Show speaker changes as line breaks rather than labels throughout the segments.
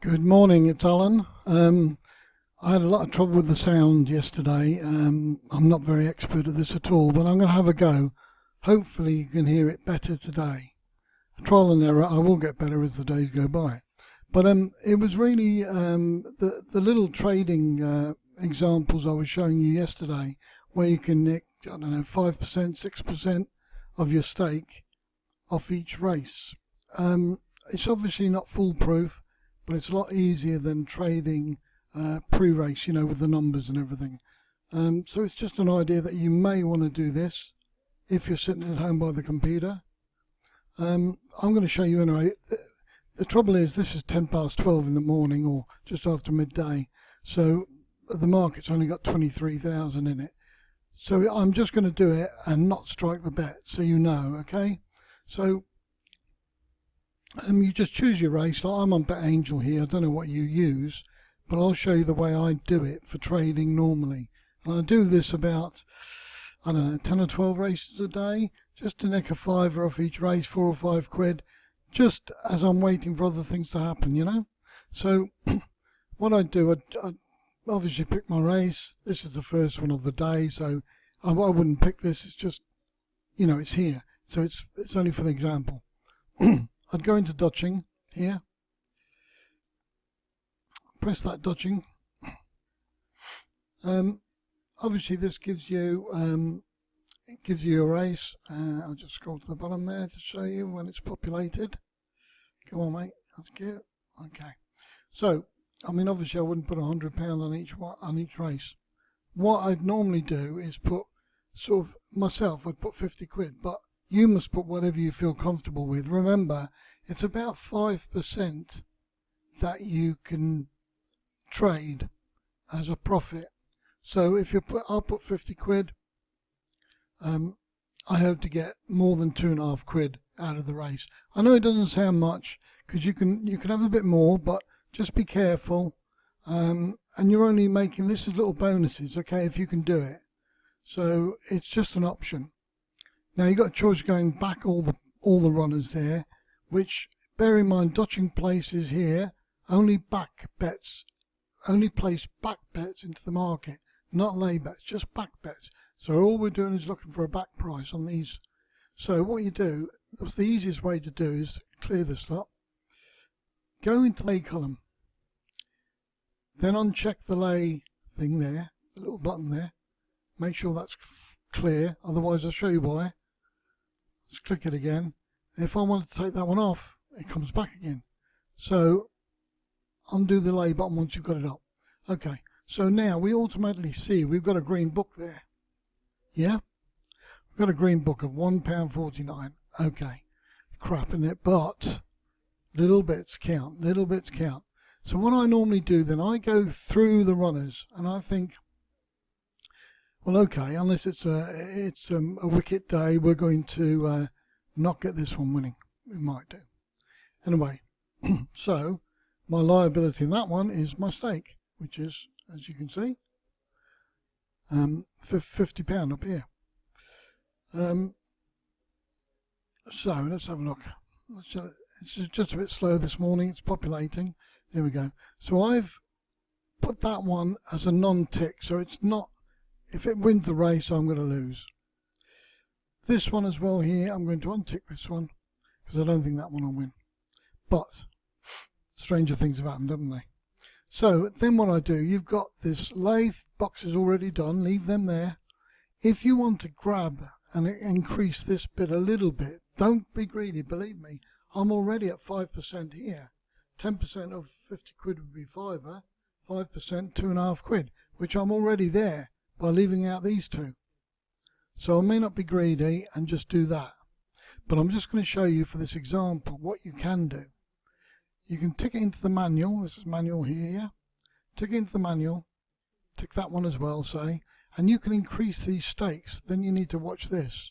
Good morning, it's Alan. I had a lot of trouble with the sound yesterday. I'm not very expert at this at all, but I'm going to have a go. Hopefully you can hear it better today. Trial and error, I will get better as the days go by. But it was really the little trading examples I was showing you yesterday, where you can nick, I don't know, 5%, 6% of your stake off each race. It's obviously not foolproof, but it's a lot easier than trading pre-race, you know, with the numbers and everything. So it's just an idea that you may want to do this if you're sitting at home by the computer. I'm going to show you anyway. The trouble is this is 10 past 12 in the morning or just after midday, so the market's only got 23,000 in it. So I'm just going to do it and not strike the bet, so you know, okay? So you just choose your race. Like I'm on BetAngel here. I don't know what you use, but I'll show you the way I do it for trading normally. And I do this about, I don't know, 10 or 12 races a day, just to nick a fiver off each race, 4 or 5 quid, just as I'm waiting for other things to happen, you know. So what I do, I obviously pick my race. This is the first one of the day, so I wouldn't pick this. It's just, you know, it's here, so it's only for the example. I'd go into Dutching here, press that Dutching. Obviously this gives you a race. I'll just scroll to the bottom there to show you when it's populated. Come on, mate. That's good. Okay. So, I mean, obviously I wouldn't put £100 on each race. What I'd normally do is put sort of myself. I'd put 50 quid, but you must put whatever you feel comfortable with. Remember, it's about 5% that you can trade as a profit. So if I'll put 50 quid. I hope to get more than 2.5 quid out of the race. I know it doesn't sound much because you can have a bit more, but just be careful. And you're only making, this is little bonuses, okay, if you can do it. So it's just an option. Now you've got a choice going back all the runners there, which, bear in mind, Dutching places here only back bets, only place back bets into the market, not lay bets, just back bets. So all we're doing is looking for a back price on these. So what you do, that's the easiest way to do, is clear this lot, go into lay column, then uncheck the lay thing there, the little button there, make sure that's clear, otherwise I'll show you why. Let's click it again. If I want to take that one off, it comes back again. So undo the lay button once you've got it up. Okay, so now we automatically see we've got a green book there. Yeah, we've got a green book of £1.49. Okay, crap, isn't it? But little bits count, little bits count. So what I normally do then, I go through the runners and I think, well, okay, unless it's a wicket day, we're going to not get this one winning. We might do. Anyway, so my liability in that one is my stake, which is, as you can see, £50 up here. So let's have a look. It's just a bit slow this morning. It's populating. There we go. So I've put that one as a non-tick, so it's not. If it wins the race, I'm going to lose. This one as well here, I'm going to untick this one because I don't think that one will win. But stranger things have happened, haven't they? So then what I do, you've got this lathe boxes already done, leave them there. If you want to grab and increase this bit a little bit, don't be greedy, believe me. I'm already at 5% here. 10% of 50 quid would be fiver, 5%, 2.5 quid, which I'm already there by leaving out these two. So I may not be greedy and just do that. But I'm just going to show you for this example what you can do. You can tick it into the manual. This is manual here, yeah? Tick it into the manual. Tick that one as well, say. And you can increase these stakes. Then you need to watch this.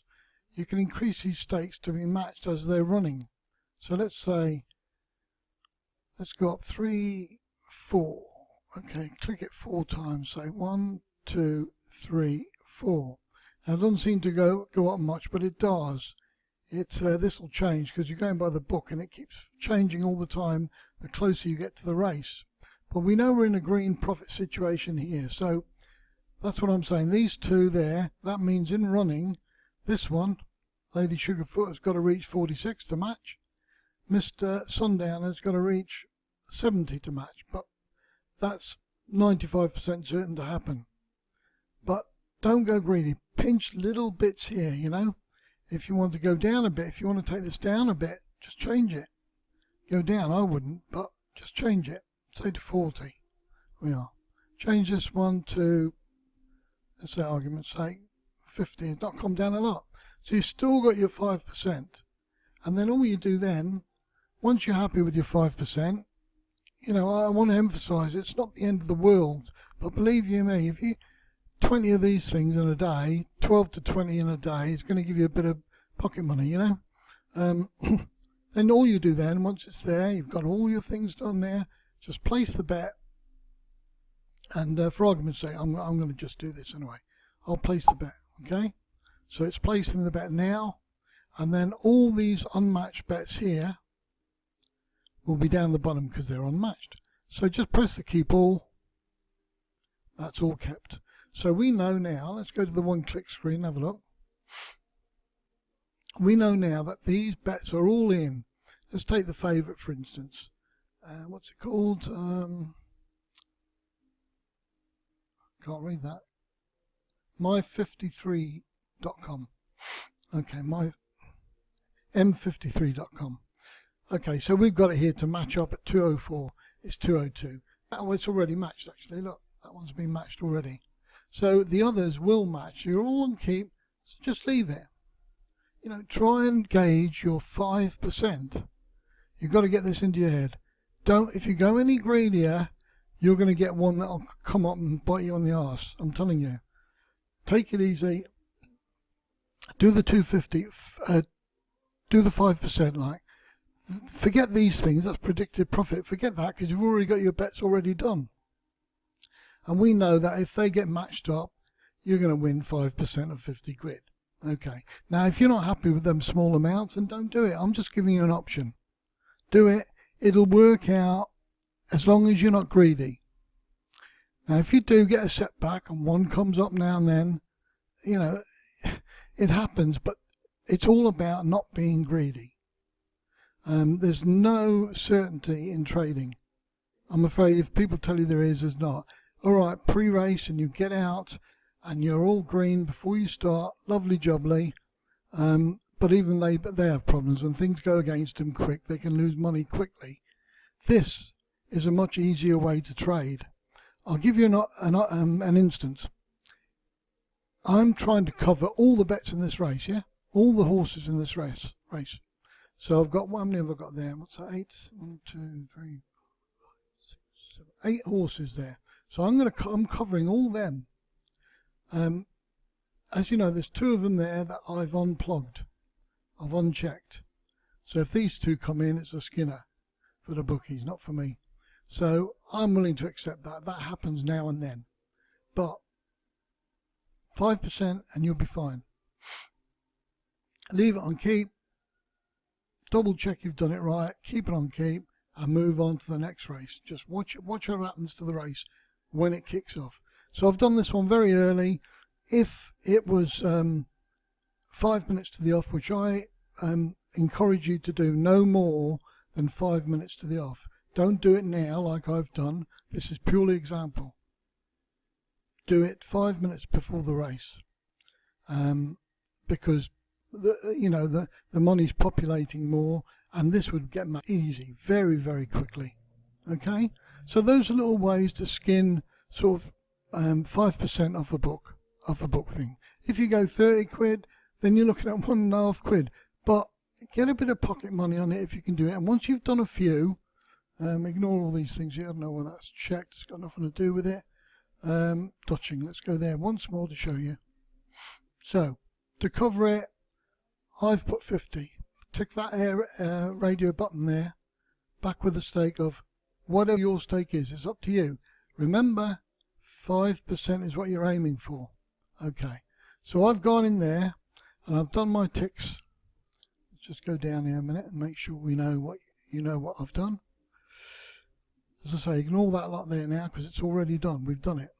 You can increase these stakes to be matched as they're running. So let's say, let's go up 3, 4. Okay, click it 4 times. Say 1, 2, 3, 4. Now it doesn't seem to go up much, but it does. this will change because you're going by the book and it keeps changing all the time the closer you get to the race. But we know we're in a green profit situation here, so that's what I'm saying. These two there, that means in running, this one, Lady Sugarfoot, has got to reach 46 to match. Mr. Sundowner's got to reach 70 to match, but that's 95% certain to happen. But don't go greedy. Pinch little bits here, you know. If you want to go down a bit, if you want to take this down a bit, just change it. Go down, I wouldn't, but just change it. Say to 40. We are. Change this one to, let's say argument's sake, 50. It's not come down a lot. So you've still got your 5%. And then all you do then, once you're happy with your 5%, you know, I want to emphasize it's not the end of the world. But believe you me, if you 20 of these things in a day, 12 to 20 in a day, is going to give you a bit of pocket money, you know. Then all you do then, once it's there, you've got all your things done there, just place the bet. And for argument's sake, I'm going to just do this anyway. I'll place the bet, okay? So it's placing the bet now, and then all these unmatched bets here will be down the bottom because they're unmatched. So just press the keep all. That's all kept. So we know now, let's go to the one-click screen, have a look. We know now that these bets are all in. Let's take the favourite, for instance. What's it called? Can't read that. My53.com. Okay, my m53.com. Okay, so we've got it here to match up at 204. It's 202. Oh, it's already matched actually. Look, that one's been matched already. So the others will match. You're all on keep, so just leave it. You know, try and gauge your 5%. You've got to get this into your head. Don't, if you go any greedier, you're going to get one that'll come up and bite you on the arse. I'm telling you. Take it easy. Do the 250. Do the 5%. Like, forget these things. That's predicted profit. Forget that because you've already got your bets already done. And we know that if they get matched up, you're going to win 5% of 50 quid. Okay. Now, if you're not happy with them small amounts, then don't do it. I'm just giving you an option. Do it. It'll work out as long as you're not greedy. Now, if you do get a setback and one comes up now and then, you know, it happens, but it's all about not being greedy. There's no certainty in trading. I'm afraid if people tell you there is, there's not. All right, pre-race and you get out and you're all green before you start, lovely jubbly. But even they have problems. When things go against them quick, they can lose money quickly. This is a much easier way to trade. I'll give you an instance. I'm trying to cover all the bets in this race, yeah? All the horses in this race. So I've got, how many have I got there? What's that, 8? 1, 2, 3, 4, 5, 6, 7, 8 horses there. So I'm covering all them. As you know, there's 2 of them there that I've unplugged. I've unchecked. So if these 2 come in, it's a skinner for the bookies, not for me. So I'm willing to accept that. That happens now and then. But 5% and you'll be fine. Leave it on keep. Double check you've done it right. Keep it on keep and move on to the next race. Just watch what happens to the race when it kicks off. So I've done this one very early. If it was 5 minutes to the off, which I encourage you to do no more than 5 minutes to the off. Don't do it now like I've done. This is purely example. Do it 5 minutes before the race, because the money's populating more, and this would get easy very, very quickly. Okay, so those are little ways to skin sort of 5% off a book thing. If you go 30 quid, then you're looking at 1.5 quid. But get a bit of pocket money on it if you can do it. And once you've done a few, ignore all these things here. I don't know whether that's checked. It's got nothing to do with it. Dutching. Let's go there once more to show you. So to cover it, I've put 50. Tick that radio button there. Back with a stake of whatever your stake is. It's up to you. Remember, 5% is what you're aiming for. Okay. So I've gone in there and I've done my ticks. just go down here a minute and make sure we know what I've done. As I say, ignore that lot there now because it's already done. We've done it.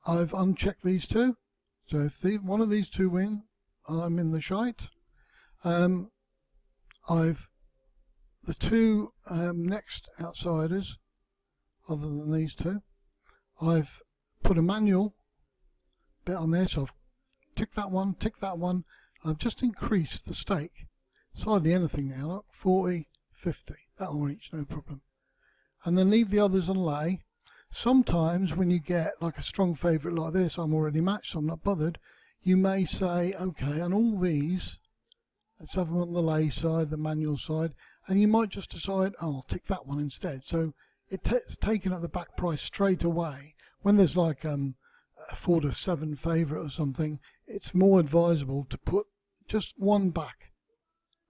I've unchecked these two, so if one of these two win, I'm in the shite. The two next outsiders, other than these two, I've put a manual bit on there, so I've ticked that one, I've just increased the stake. It's hardly anything now, look, 40, 50, that'll reach, no problem. And then leave the others on lay. Sometimes when you get like a strong favourite like this, I'm already matched, so I'm not bothered, you may say, okay, and all these, let's have them on the lay side, the manual side, and you might just decide, oh, I'll tick that one instead. So it's taken at the back price straight away. When there's like a 4 to 7 favourite or something, it's more advisable to put just one back.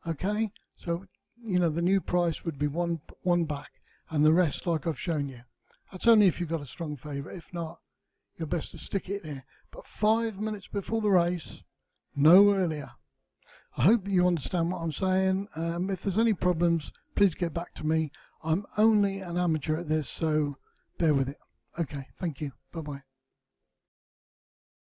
Okay, so you know the new price would be one back, and the rest like I've shown you. That's only if you've got a strong favourite. If not, you're best to stick it there. But 5 minutes before the race, no earlier. I hope that you understand what I'm saying. If there's any problems, please get back to me. I'm only an amateur at this, so bear with it. Okay, thank you. Bye-bye.